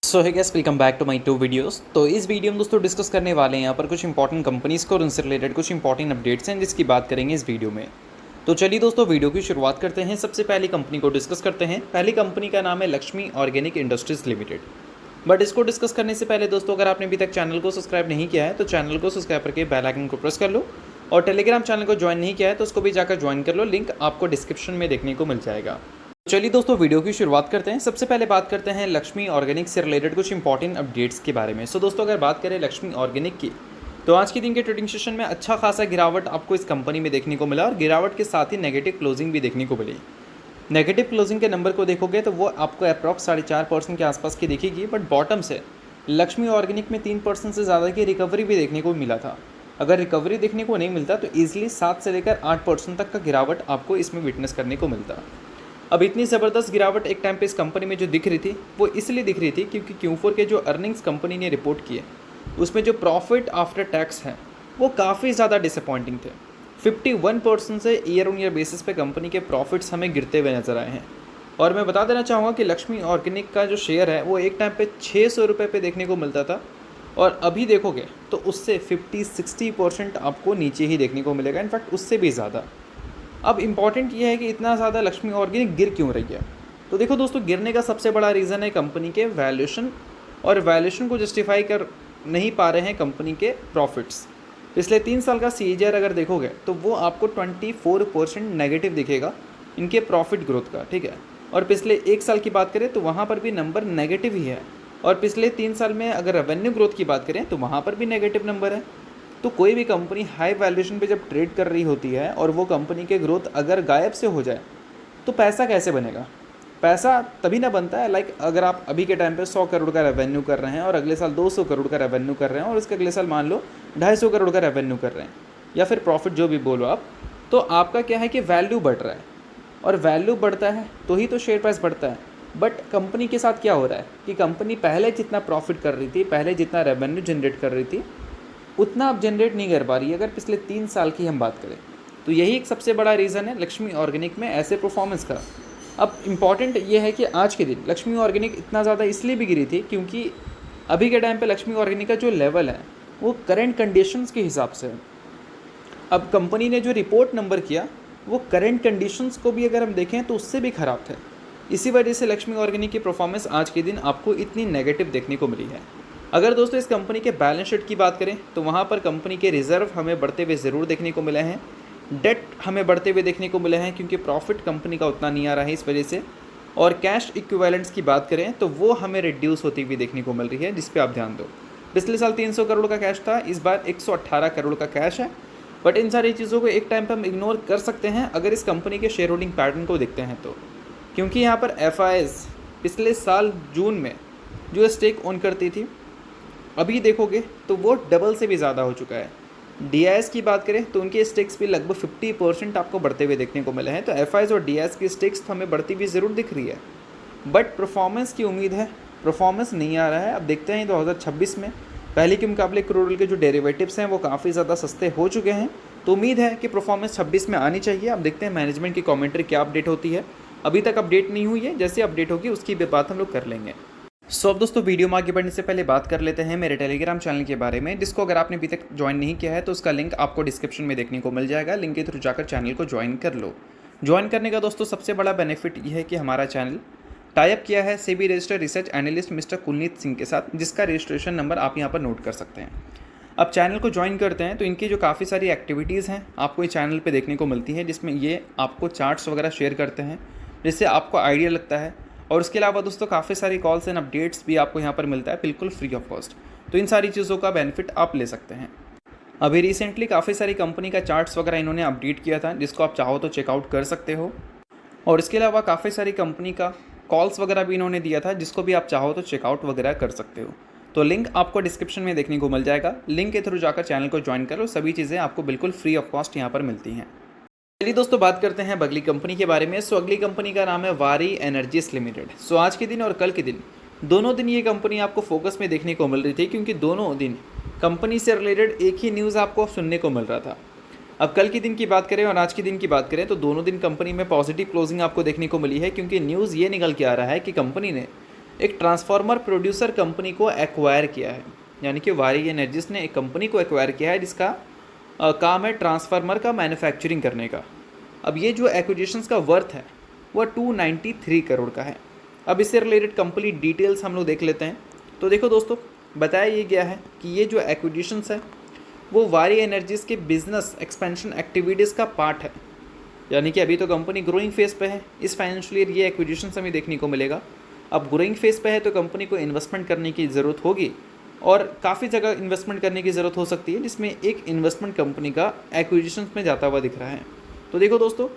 सो है guys, welcome back to my to videos. तो इस वीडियो में दोस्तों डिस्कस करने वाले हैं यहाँ पर कुछ इंपॉर्टेंट कंपनीज़ को और उनसे रिलेटेड कुछ इंपॉर्टेंट अपडेट्स हैं जिसकी बात करेंगे इस वीडियो में। तो चलिए दोस्तों वीडियो की शुरुआत करते हैं। सबसे पहली कंपनी को डिस्कस करते हैं। पहली कंपनी का नाम है Lakshmi organic industries limited. But इसको डिस्कस करने से पहले दोस्तों, अगर आपने अभी तक चैनल को सब्सक्राइब नहीं किया है तो चैनल को सब्सक्राइब करके बेल आइकन को प्रेस कर लो, और टेलीग्राम चैनल को ज्वाइन नहीं किया है तो उसको भी जाकर ज्वाइन कर लो, लिंक आपको डिस्क्रिप्शन में देखने को मिल जाएगा। चलिए दोस्तों वीडियो की शुरुआत करते हैं। सबसे पहले बात करते हैं लक्ष्मी ऑर्गेनिक से रिलेटेड कुछ इंपॉर्टेंट अपडेट्स के बारे में। सो दोस्तों, अगर बात करें लक्ष्मी ऑर्गेनिक की, तो आज के दिन के ट्रेडिंग सेशन में अच्छा खासा गिरावट आपको इस कंपनी में देखने को मिला, और गिरावट के साथ ही नेगेटिव क्लोजिंग भी देखने को मिली। नेगेटिव क्लोजिंग के नंबर को देखोगे तो वो आपको अप्रॉक्स 4.5% के आसपास की दिखेगी, बट बॉटम से लक्ष्मी ऑर्गेनिक में 3% से ज़्यादा की रिकवरी भी देखने को मिला था। अगर रिकवरी देखने को नहीं मिलता तो ईजिली 7 से लेकर 8% तक का गिरावट आपको इसमें विटनेस करने को मिलता। अब इतनी ज़बरदस्त गिरावट एक टाइम पे इस कंपनी में जो दिख रही थी वो इसलिए दिख रही थी क्योंकि Q4 के जो अर्निंग्स कंपनी ने रिपोर्ट किए उसमें जो प्रॉफिट आफ्टर टैक्स है वो काफ़ी ज़्यादा डिसअपॉइंटिंग थे। 51% से ईयर ऑन ईयर बेसिस पे कंपनी के प्रॉफिट्स हमें गिरते हुए नजर आए हैं। और मैं बता देना चाहूँगा कि लक्ष्मी ऑर्गेनिक का जो शेयर है वो एक टाइम पे 600 रुपये पे देखने को मिलता था, और अभी देखोगे तो उससे 50-60% आपको नीचे ही देखने को मिलेगा, इनफैक्ट उससे भी ज़्यादा। अब इम्पॉर्टेंट ये है कि इतना ज़्यादा लक्ष्मी ऑर्गेनिक गिर क्यों रही है। तो देखो दोस्तों, गिरने का सबसे बड़ा रीज़न है कंपनी के वैल्यूएशन, और वैल्यूएशन को जस्टिफाई कर नहीं पा रहे हैं कंपनी के प्रॉफिट्स। पिछले 3 साल का CAGR अगर देखोगे तो वो आपको 24% नेगेटिव दिखेगा इनके प्रॉफिट ग्रोथ का, ठीक है। और पिछले 1 साल की बात करें तो वहाँ पर भी नंबर नेगेटिव ही है, और पिछले 3 साल में अगर रेवेन्यू ग्रोथ की बात करें तो वहाँ पर भी नेगेटिव नंबर है। तो कोई भी कंपनी हाई वैल्यूएशन पे जब ट्रेड कर रही होती है और वो कंपनी के ग्रोथ अगर गायब से हो जाए तो पैसा कैसे बनेगा। पैसा तभी ना बनता है अगर आप अभी के टाइम पे 100 करोड़ का रेवेन्यू कर रहे हैं और अगले साल 200 करोड़ का रेवेन्यू कर रहे हैं, और उसके अगले साल मान लो 250 करोड़ का रेवेन्यू कर रहे हैं, या फिर प्रॉफिट जो भी बोलो आप, तो आपका क्या है कि वैल्यू बढ़ रहा है, और वैल्यू बढ़ता है तो ही तो शेयर प्राइस बढ़ता है। बट कंपनी के साथ क्या हो रहा है कि कंपनी पहले जितना प्रॉफिट कर रही थी, पहले जितना रेवेन्यू जनरेट कर रही थी, उतना अब जनरेट नहीं कर पा रही है। अगर पिछले 3 साल की हम बात करें तो यही एक सबसे बड़ा रीज़न है लक्ष्मी ऑर्गेनिक में ऐसे परफॉर्मेंस का। अब इम्पॉर्टेंट ये है कि आज के दिन लक्ष्मी ऑर्गेनिक इतना ज़्यादा इसलिए भी गिरी थी क्योंकि अभी के टाइम पे लक्ष्मी ऑर्गेनिक का जो लेवल है वो करंट कंडीशंस के हिसाब से है। अब कंपनी ने जो रिपोर्ट नंबर किया वो करंट कंडीशंस को भी अगर हम देखें तो उससे भी ख़राब थे। इसी वजह से लक्ष्मी ऑर्गेनिक की परफॉर्मेंस आज के दिन आपको इतनी नेगेटिव देखने को मिली है। अगर दोस्तों इस कंपनी के बैलेंस शीट की बात करें तो वहाँ पर कंपनी के रिजर्व हमें बढ़ते हुए ज़रूर देखने को मिले हैं, डेट हमें बढ़ते हुए देखने को मिले हैं क्योंकि प्रॉफिट कंपनी का उतना नहीं आ रहा है इस वजह से, और कैश इक्विवेलेंट्स की बात करें तो वो हमें रिड्यूस होती हुई देखने को मिल रही है, जिस पे आप ध्यान दो। पिछले साल 300 करोड़ का कैश था, इस बार 118 करोड़ का कैश है। बट इन सारी चीज़ों को एक टाइम पर हम इग्नोर कर सकते हैं अगर इस कंपनी के शेयर होल्डिंग पैटर्न को देखते हैं तो, क्योंकि यहाँ पर FIS पिछले साल जून में जो स्टेक ओन करती थी अभी देखोगे तो वो डबल से भी ज़्यादा हो चुका है। DIS की बात करें तो उनके स्टेक्स भी लगभग 50% आपको बढ़ते हुए देखने को मिले हैं। तो FIS और DIS की स्टेक्स तो हमें बढ़ती हुई ज़रूर दिख रही है, बट परफॉर्मेंस की उम्मीद है, परफॉर्मेंस नहीं आ रहा है। अब देखते हैं 2026 में पहले के मुकाबले क्रूड ऑयल के जो डेरिवेटिव्स हैं वो काफ़ी ज़्यादा सस्ते हो चुके हैं, तो उम्मीद है कि परफॉर्मेंस 26 में आनी चाहिए। अब देखते हैं मैनेजमेंट की कमेंट्री क्या अपडेट होती है। अभी तक अपडेट नहीं हुई है, जैसे अपडेट होगी उसकी भी बात हम लोग कर लेंगे। अब दोस्तों वीडियो में आगे बढ़ने से पहले बात कर लेते हैं मेरे टेलीग्राम चैनल के बारे में, जिसको अगर आपने अभी तक ज्वाइन नहीं किया है तो उसका लिंक आपको डिस्क्रिप्शन में देखने को मिल जाएगा। लिंक के थ्रू जाकर चैनल को ज्वाइन कर लो। ज्वाइन करने का दोस्तों सबसे बड़ा बेनिफिट ये है कि हमारा चैनल टाइप किया है SEBI registered research analyst mister Kulneet Singh के साथ, जिसका रजिस्ट्रेशन नंबर आप यहाँ पर नोट कर सकते हैं। अब चैनल को ज्वाइन करते हैं तो इनकी जो काफ़ी सारी एक्टिविटीज़ हैं आपको इस चैनल पर देखने को मिलती है, जिसमें ये आपको चार्ट्स वगैरह शेयर करते हैं जिससे आपको आइडिया लगता है। और उसके अलावा दोस्तों काफ़ी सारी कॉल्स एंड अपडेट्स भी आपको यहाँ पर मिलता है बिल्कुल फ्री ऑफ कॉस्ट। तो इन सारी चीज़ों का बेनिफिट आप ले सकते हैं। अभी रिसेंटली काफ़ी सारी कंपनी का चार्ट्स वगैरह इन्होंने अपडेट किया था, जिसको आप चाहो तो चेकआउट कर सकते हो। और इसके अलावा काफ़ी सारी कंपनी का कॉल्स वगैरह भी इन्होंने दिया था, जिसको भी आप चाहो तो चेकआउट वगैरह कर सकते हो। तो लिंक आपको डिस्क्रिप्शन में देखने को मिल जाएगा। लिंक के थ्रू जाकर चैनल को ज्वाइन करो, सभी चीज़ें आपको बिल्कुल फ्री ऑफ कॉस्ट यहाँ पर मिलती हैं। चलिए दोस्तों बात करते हैं अगली कंपनी के बारे में। अगली कंपनी का नाम है वारी एनर्जीज लिमिटेड। आज के दिन और कल के दिन दोनों दिन ये कंपनी आपको फोकस में देखने को मिल रही थी, क्योंकि दोनों दिन कंपनी से रिलेटेड एक ही न्यूज़ आपको सुनने को मिल रहा था। अब कल के दिन की बात करें और आज के दिन की बात करें तो दोनों दिन कंपनी में पॉजिटिव क्लोजिंग आपको देखने को मिली है, क्योंकि न्यूज़ ये निकल के आ रहा है कि कंपनी ने एक ट्रांसफार्मर प्रोड्यूसर कंपनी को एक्वायर किया है, यानी कि वारी एनर्जीज ने एक कंपनी को एक्वायर किया है जिसका काम है ट्रांसफार्मर का मैन्युफैक्चरिंग करने का। अब ये जो एक्विजिशंस का वर्थ है वह 293 करोड़ का है। अब इससे रिलेटेड कंपनी डिटेल्स हम लोग देख लेते हैं। तो देखो दोस्तों, बताया ये गया है कि ये जो एक्विजिशंस है वो वारी एनर्जीज के बिजनेस एक्सपेंशन एक्टिविटीज़ का पार्ट है, यानी कि अभी तो कंपनी ग्रोइंग फेज पे है। इस फाइनेंशियल ईयर ये एक्विजिशंस हमें देखने को मिलेगा। अब ग्रोइंग फेज पे है तो कंपनी को इन्वेस्टमेंट करने की ज़रूरत होगी और काफ़ी जगह इन्वेस्टमेंट करने की ज़रूरत हो सकती है, जिसमें एक इन्वेस्टमेंट कंपनी का एक्विजिशंस में जाता हुआ दिख रहा है। तो देखो दोस्तों,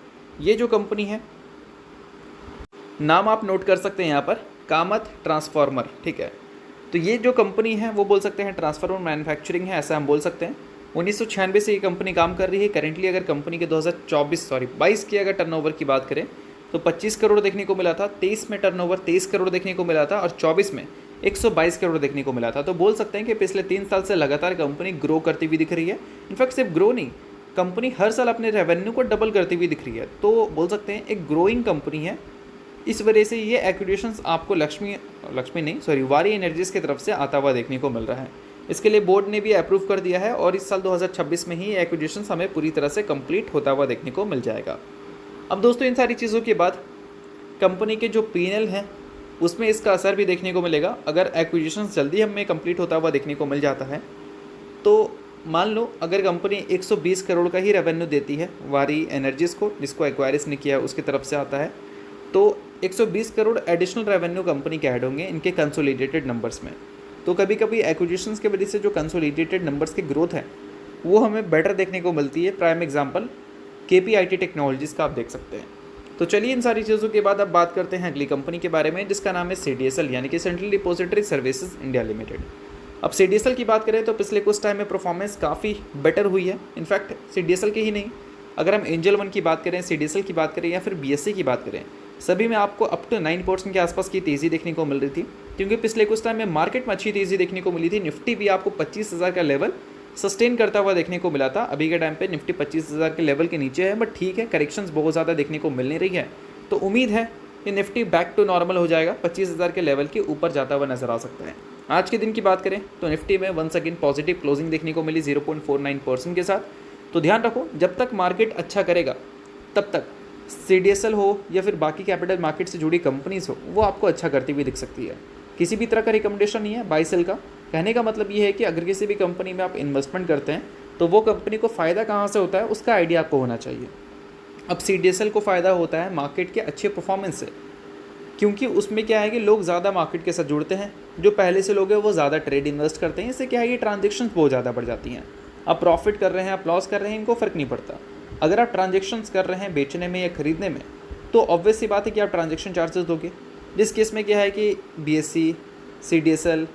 ये जो कंपनी है, नाम आप नोट कर सकते हैं यहाँ पर, कामत ट्रांसफार्मर, ठीक है। तो ये जो कंपनी है वो बोल सकते हैं ट्रांसफार्मर मैन्युफैक्चरिंग है, ऐसा हम बोल सकते हैं। 1996 से ये कंपनी काम कर रही है। करेंटली अगर कंपनी के 22 की अगर टर्नओवर की बात करें तो 25 करोड़ देखने को मिला था, 23 में टर्नओवर 23 करोड़ देखने को मिला था और 24 में 122 करोड़ देखने को मिला था। तो बोल सकते हैं कि पिछले 3 साल से लगातार कंपनी ग्रो करती हुई दिख रही है। इनफैक्ट सिर्फ ग्रो नहीं, कंपनी हर साल अपने रेवेन्यू को डबल करती हुई दिख रही है। तो बोल सकते हैं एक ग्रोइंग कंपनी है। इस वजह से ये एक्विजिशंस आपको वारी एनर्जीज की तरफ से आता हुआ देखने को मिल रहा है। इसके लिए बोर्ड ने भी अप्रूव कर दिया है और इस साल 2026 में ही एक्विजिशंस हमें पूरी तरह से कंप्लीट होता हुआ देखने को मिल जाएगा। अब दोस्तों, इन सारी चीज़ों के बाद कंपनी के जो P&L है उसमें इसका असर भी देखने को मिलेगा। अगर एक्विजिशंस जल्दी हमें कंप्लीट होता हुआ देखने को मिल जाता है तो मान लो अगर कंपनी 120 करोड़ का ही रेवेन्यू देती है वारी एनर्जीज़ को, जिसको एक्वायरिस ने किया है उसकी तरफ से आता है, तो 120 करोड़ एडिशनल रेवेन्यू कंपनी के ऐड होंगे इनके कंसोलिडेटेड नंबर्स में। तो कभी कभी एक्विजिशंस के वजह से जो कंसोलिडेटेड नंबर्स की ग्रोथ है वो हमें बेटर देखने को मिलती है। प्राइम एग्जांपल KPIT टेक्नोलॉजीज़ का आप देख सकते हैं। तो चलिए, इन सारी चीज़ों के बाद अब बात करते हैं अगली कंपनी के बारे में, जिसका नाम है CDSL, यानी कि central depository services India limited. अब CDSL की बात करें तो पिछले कुछ टाइम में परफॉर्मेंस काफ़ी बेटर हुई है। इनफैक्ट CDSL की ही नहीं, अगर हम एंजल वन की बात करें, CDSL की बात करें या फिर BSE की बात करें, सभी में आपको अप टू 9% के आसपास की तेज़ी देखने को मिल रही थी, क्योंकि पिछले कुछ टाइम में मार्केट में अच्छी तेज़ी देखने को मिली थी। निफ्टी भी आपको 25,000 का लेवल सस्टेन करता हुआ देखने को मिला था। अभी के टाइम पे निफ्टी 25,000 के लेवल के नीचे है, बट ठीक है, करेक्शंस बहुत ज़्यादा देखने को मिल नहीं रही है। तो उम्मीद है कि निफ्टी बैक टू नॉर्मल हो जाएगा, 25,000 के लेवल के ऊपर जाता हुआ नजर आ सकता है। आज के दिन की बात करें तो निफ्टी में वंस अगेन पॉजिटिव क्लोजिंग देखने को मिली 0.49% के साथ। तो ध्यान रखो, जब तक मार्केट अच्छा करेगा तब तक CDSL हो या फिर बाकी कैपिटल मार्केट से जुड़ी कंपनीज हो, वो आपको अच्छा करती हुई दिख सकती है। किसी भी तरह का रिकमेंडेशन नहीं है बाई सेल का। कहने का मतलब ये है कि अगर किसी भी कंपनी में आप इन्वेस्टमेंट करते हैं तो वो कंपनी को फ़ायदा कहाँ से होता है उसका आइडिया आपको होना चाहिए। अब CDSL को फ़ायदा होता है मार्केट के अच्छे परफॉर्मेंस से, क्योंकि उसमें क्या है कि लोग ज़्यादा मार्केट के साथ जुड़ते हैं। जो पहले से लोग हैं वो ज़्यादा ट्रेड इन्वेस्ट करते हैं। इससे क्या है कि ट्रांजेक्शन्स बहुत ज़्यादा बढ़ जाती हैं। आप प्रॉफिट कर रहे हैं, आप लॉस कर रहे हैं, इनको फ़र्क नहीं पड़ता। अगर आप ट्रांजेक्शन्स कर रहे हैं बेचने में या खरीदने में, तो ऑब्वियस सी बात है कि आप ट्रांजेक्शन चार्जेस दोगे, जिस केस में क्या है कि BSE, CDSL,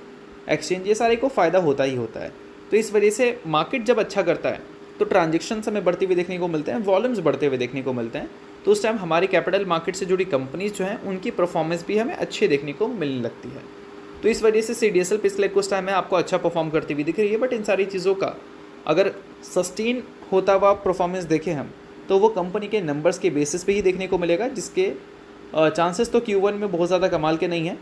एक्सचेंज, ये सारे को फ़ायदा होता ही होता है। तो इस वजह से मार्केट जब अच्छा करता है तो ट्रांजेक्शन्स हमें बढ़ते हुए देखने को मिलते हैं, वॉल्यूम्स बढ़ते हुए देखने को मिलते हैं। तो उस टाइम हमारी कैपिटल मार्केट से जुड़ी कंपनीज जो हैं उनकी परफॉर्मेंस भी हमें अच्छी देखने को मिलने लगती है। तो इस वजह से CDSL पिछले कुछ टाइम में आपको अच्छा परफॉर्म करती हुई दिख रही है। बट इन सारी चीज़ों का अगर सस्टेन होता हुआ परफॉर्मेंस देखें हम, तो वो कंपनी के नंबर्स के बेसिस पे ही देखने को मिलेगा, जिसके चांसेस तो Q1 में बहुत ज़्यादा कमाल के नहीं है।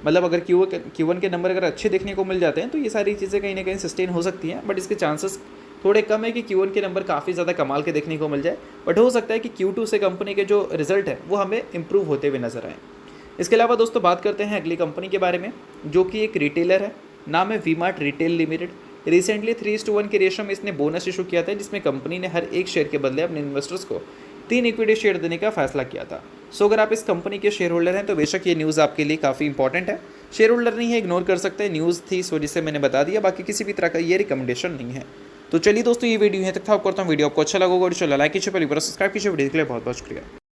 मतलब अगर Q1 के नंबर अगर अच्छे देखने को मिल जाते हैं तो ये सारी चीज़ें कहीं ना कहीं सस्टेन हो सकती हैं। बट इसके चांसेस थोड़े कम है कि Q1 के नंबर काफ़ी ज़्यादा कमाल के देखने को मिल जाए। बट हो सकता है कि Q2 से कंपनी के जो रिजल्ट है वो हमें इंप्रूव होते हुए नजर आए। इसके अलावा दोस्तों बात करते हैं अगली कंपनी के बारे में, जो कि एक रिटेलर है, नाम है V-Mart रिटेल लिमिटेड। रिसेंटली 3:1 के रेशो में इसने बोनस इशू किया था, जिसमें कंपनी ने हर एक शेयर के बदले अपने इन्वेस्टर्स को 3 इक्विटी शेयर देने का फैसला किया था। सो अगर आप इस कंपनी के शेयर होल्डर हैं तो बेशक ये न्यूज़ आपके लिए काफ़ी इंपॉर्टेंट है। शेयर होल्डर नहीं है, इग्नोर कर सकते हैं, न्यूज़ थी इस वजह से मैंने बता दिया, बाकी किसी भी तरह का ये रिकमेंडेशन नहीं है। तो चलिए दोस्तों, ये वीडियो है तक था, करता हूँ वीडियो आपको अच्छा लगा होगा और चलो लाइक कीजिए, पहले सब्सक्राइब कीजिए। वीडियो के लिए बहुत बहुत शुक्रिया।